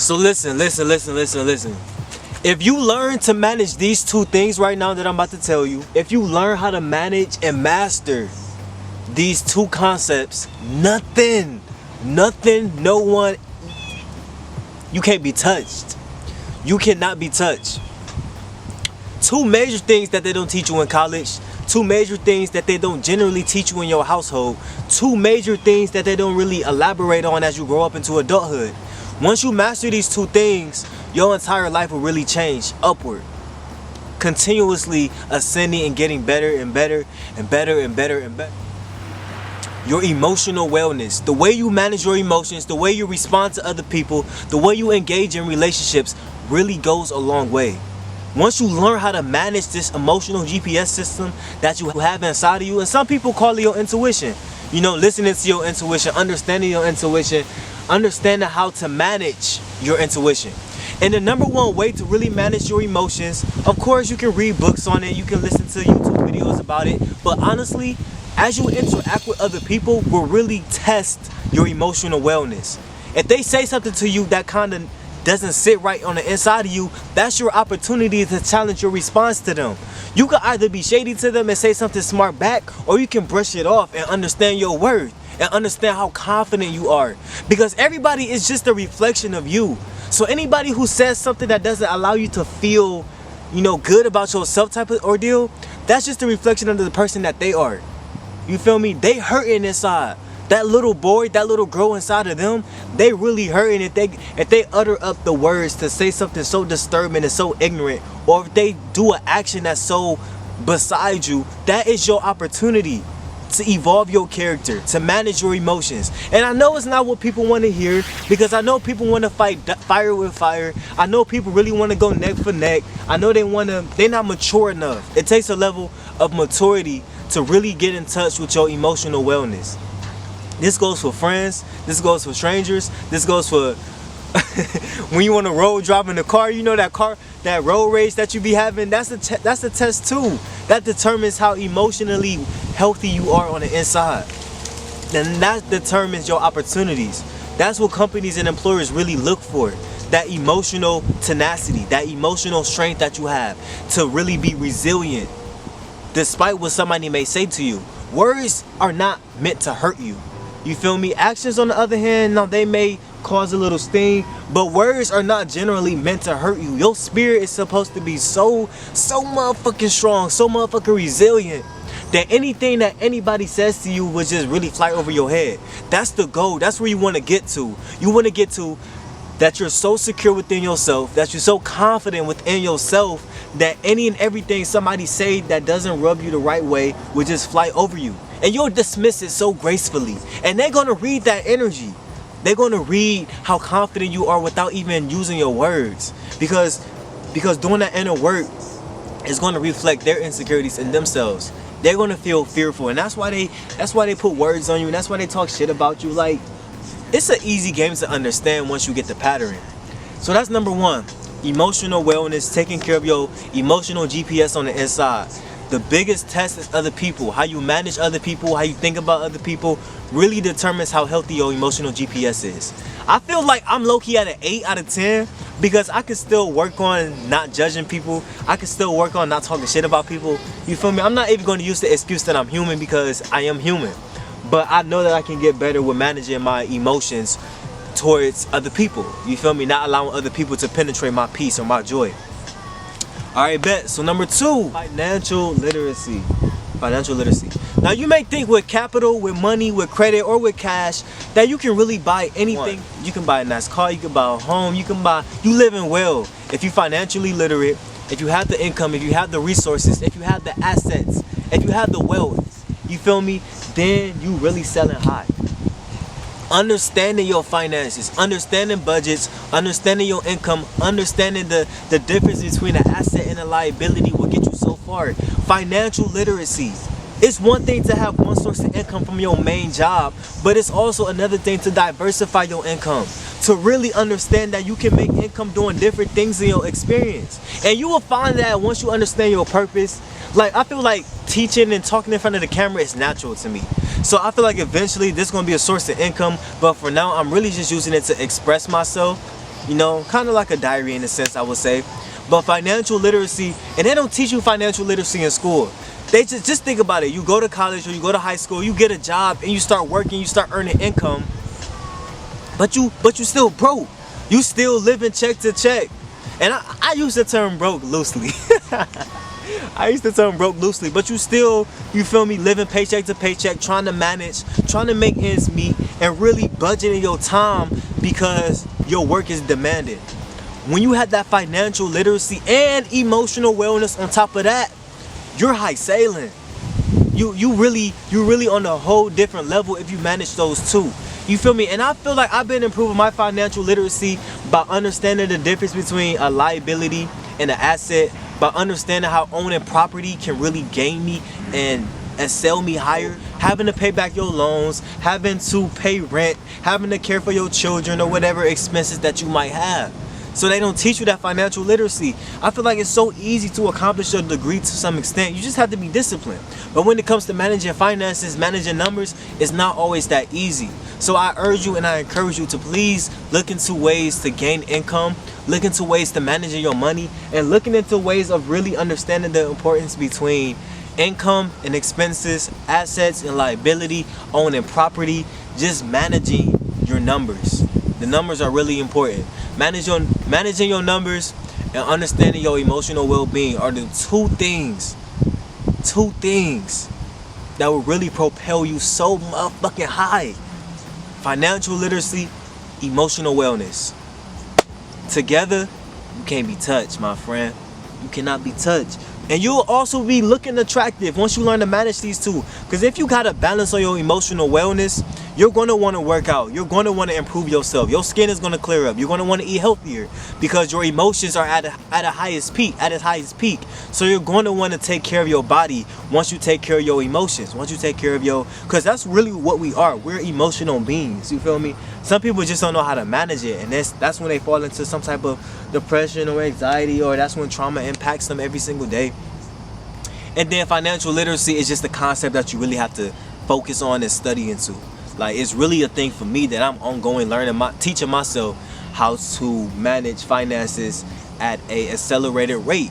So listen. If you learn to manage these two things right now that I'm about to tell you, if you learn how to manage and master these two concepts, nothing, no one, you can't be touched. You cannot be touched. Two major things that they don't teach you in college, two major things that they don't generally teach you in your household, two major things that they don't really elaborate on as you grow up into adulthood. Once you master these two things, your entire life will really change upward, continuously ascending and getting better and better and better and better and better. Your emotional wellness, the way you manage your emotions, the way you respond to other people, the way you engage in relationships really goes a long way. Once you learn how to manage this emotional GPS system that you have inside of you, and some people call it your intuition, you know, listening to your intuition, understanding your intuition, understanding how to manage your intuition. And the number one way to really manage your emotions, of course you can read books on it, you can listen to YouTube videos about it, but honestly, as you interact with other people will really test your emotional wellness. If they say something to you that kind of doesn't sit right on the inside of you, that's your opportunity to challenge your response to them. You can either be shady to them and say something smart back, or you can brush it off and understand your worth and understand how confident you are, because everybody is just a reflection of you. So anybody who says something that doesn't allow you to feel, you know, good about yourself type of ordeal, that's just a reflection of the person that they are. You feel me? They hurting inside. That little boy, that little girl inside of them, they really hurting if they utter up the words to say something so disturbing and so ignorant, or if they do an action that's so beside you. That is your opportunity to evolve your character, to manage your emotions. And I know it's not what people want to hear, because I know people want to fight fire with fire. I know people really want to go neck for neck. I know they're not mature enough. It takes a level of maturity to really get in touch with your emotional wellness. This goes for friends, this goes for strangers, this goes for when you on the road driving the car, you know, that road rage that you be having, that's a test too. That determines how emotionally healthy you are on the inside. And that determines your opportunities. That's what companies and employers really look for. That emotional tenacity, that emotional strength that you have to really be resilient despite what somebody may say to you. Words are not meant to hurt you. You feel me? Actions, on the other hand, now they may cause a little sting, but words are not generally meant to hurt you. Your spirit is supposed to be so motherfucking strong, so motherfucking resilient, that anything that anybody says to you would just really fly over your head. That's the goal. That's where you want to get to. You want to get to that you're so secure within yourself, that you're so confident within yourself, that any and everything somebody say that doesn't rub you the right way would just fly over you. And you'll dismiss it so gracefully. And they're going to read that energy. They're going to read how confident you are without even using your words. Because doing that inner work is going to reflect their insecurities in themselves. They're going to feel fearful. And that's why they put words on you. And that's why they talk shit about you. Like, it's an easy game to understand once you get the pattern. So that's number one. Emotional wellness, taking care of your emotional GPS on the inside. The biggest test is other people. How you manage other people, how you think about other people really determines how healthy your emotional GPS is. I feel like I'm low-key at an 8 out of 10 because I can still work on not judging people. I can still work on not talking shit about people. You feel me? I'm not even going to use the excuse that I'm human, because I am human. But I know that I can get better with managing my emotions towards other people. You feel me? Not allowing other people to penetrate my peace or my joy. Alright, bet. So number 2, financial literacy. Financial literacy. Now you may think with capital, with money, with credit, or with cash that you can really buy anything. You can buy a nice car, you can buy a home, you living well. If you're financially literate, if you have the income, if you have the resources, if you have the assets, if you have the wealth, you feel me? Then you really selling high. Understanding your finances, understanding budgets, understanding your income, understanding the difference between an asset and a liability will get you so far. Financial literacy. It's one thing to have one source of income from your main job, but it's also another thing to diversify your income. To really understand that you can make income doing different things in your experience. And you will find that once you understand your purpose, like I feel like teaching and talking in front of the camera is natural to me. So I feel like eventually this is going to be a source of income, but for now I'm really just using it to express myself. You know, kind of like a diary in a sense, I would say. But financial literacy, and they don't teach you financial literacy in school. They just think about it. You go to college or you go to high school, you get a job and you start working, you start earning income, but you still broke. You still living check to check. And I use the term broke loosely. I used the term broke loosely, but you still, you feel me, living paycheck to paycheck, trying to manage, trying to make ends meet, and really budgeting your time because your work is demanded. When you have that financial literacy and emotional wellness on top of that, you're high sailing. You really on a whole different level if you manage those two. You feel me? And I feel like I've been improving my financial literacy by understanding the difference between a liability and an asset, by understanding how owning property can really gain me and sell me higher, having to pay back your loans, having to pay rent, having to care for your children or whatever expenses that you might have. So they don't teach you that financial literacy. I feel like it's so easy to accomplish your degree to some extent. You just have to be disciplined. But when it comes to managing finances, managing numbers, it's not always that easy. So I urge you and I encourage you to please look into ways to gain income, look into ways to managing your money, and looking into ways of really understanding the importance between income and expenses, assets and liability, owning property, just managing your numbers. The numbers are really important. Managing your numbers and understanding your emotional well-being are the two things that will really propel you so motherfucking high. Financial literacy, emotional wellness. Together, you can't be touched, my friend. You cannot be touched. And you'll also be looking attractive once you learn to manage these two. Because if you got a balance on your emotional wellness, you're going to want to work out. You're going to want to improve yourself. Your skin is going to clear up. You're going to want to eat healthier because your emotions are at its highest peak. So you're going to want to take care of your body once you take care of your emotions. Once you take care of because that's really what we are. We're emotional beings. You feel me? Some people just don't know how to manage it. And that's when they fall into some type of depression or anxiety, or that's when trauma impacts them every single day. And then financial literacy is just a concept that you really have to focus on and study into. Like, it's really a thing for me that I'm ongoing learning, teaching myself how to manage finances at a accelerated rate.